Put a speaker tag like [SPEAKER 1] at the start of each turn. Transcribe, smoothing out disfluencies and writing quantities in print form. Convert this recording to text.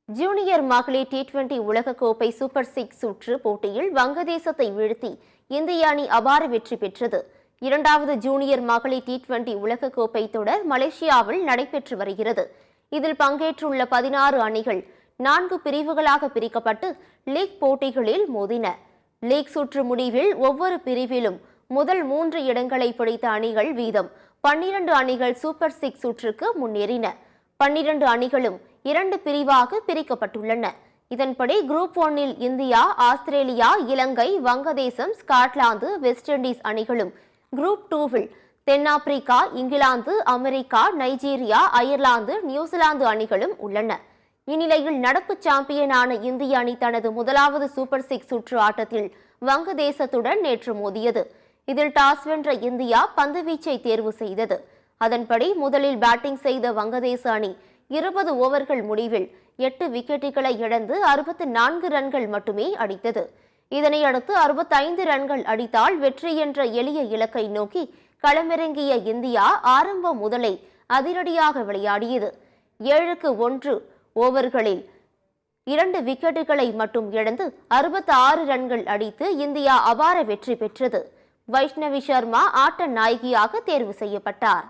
[SPEAKER 1] Junior மகளிர் T20 உலகக்கோப்பை super 6 சுற்று போட்டியில் வங்கதேசத்தை வீழ்த்தி இந்திய அணி அபார வெற்றி பெற்றது. இரண்டாவது ஜூனியர் மகளிர் T20 உலகக்கோப்பை தொடர் மலேசியாவில் நடைபெற்று வருகிறது. இதில் பங்கேற்றுள்ள 16 அணிகள் 4 பிரிவுகளாக பிரிக்கப்பட்டு லீக் போட்டிகளில் மோதின. லீக் சுற்று முடிவில் ஒவ்வொரு பிரிவிலும் முதல் 3 இடங்களை பிடித்த அணிகள் வீதம் 12 அணிகள் சூப்பர் 6 சுற்றுக்கு முன்னேறின. 12 அணிகளும் 2 பிரிவாக பிரிக்கப்பட்டுள்ளன. இதன்படி குரூப் 1 இந்தியா, ஆஸ்திரேலியா, இலங்கை, வங்கதேசம், ஸ்காட்லாந்து, வெஸ்ட் இண்டீஸ் அணிகளும், குரூப் 2 தென்னாப்பிரிக்கா, England, America, Nigeria, Ireland, New Zealand அணிகளும் உள்ளன. இந்நிலையில் நடப்பு சாம்பியனான இந்திய அணி தனது முதலாவது சூப்பர் 6 சுற்று ஆட்டத்தில் வங்கதேசத்துடன் நேற்று மோதியது. இதில் டாஸ் வென்ற இந்தியா பந்துவீச்சை தேர்வு செய்தது. அதன்படி முதலில் பேட்டிங் செய்த வங்கதேச அணி 20 ஓவர்கள் முடிவில் 8 விக்கெட்டுகளை இழந்து 64 ரன்கள் மட்டுமே அடித்தது. இதனையடுத்து 65 ரன்கள் அடித்தால் வெற்றி என்ற எளிய இலக்கை நோக்கி களமிறங்கிய இந்தியா ஆரம்பம் முதலே அதிரடியாக விளையாடியது. 7-1 ஓவர்களில் 2 விக்கெட்டுகளை மட்டும் இழந்து 66 ரன்கள் அடித்து இந்தியா அபார வெற்றி பெற்றது. வைஷ்ணவி சர்மா ஆட்ட நாயகியாக தேர்வு செய்யப்பட்டார்.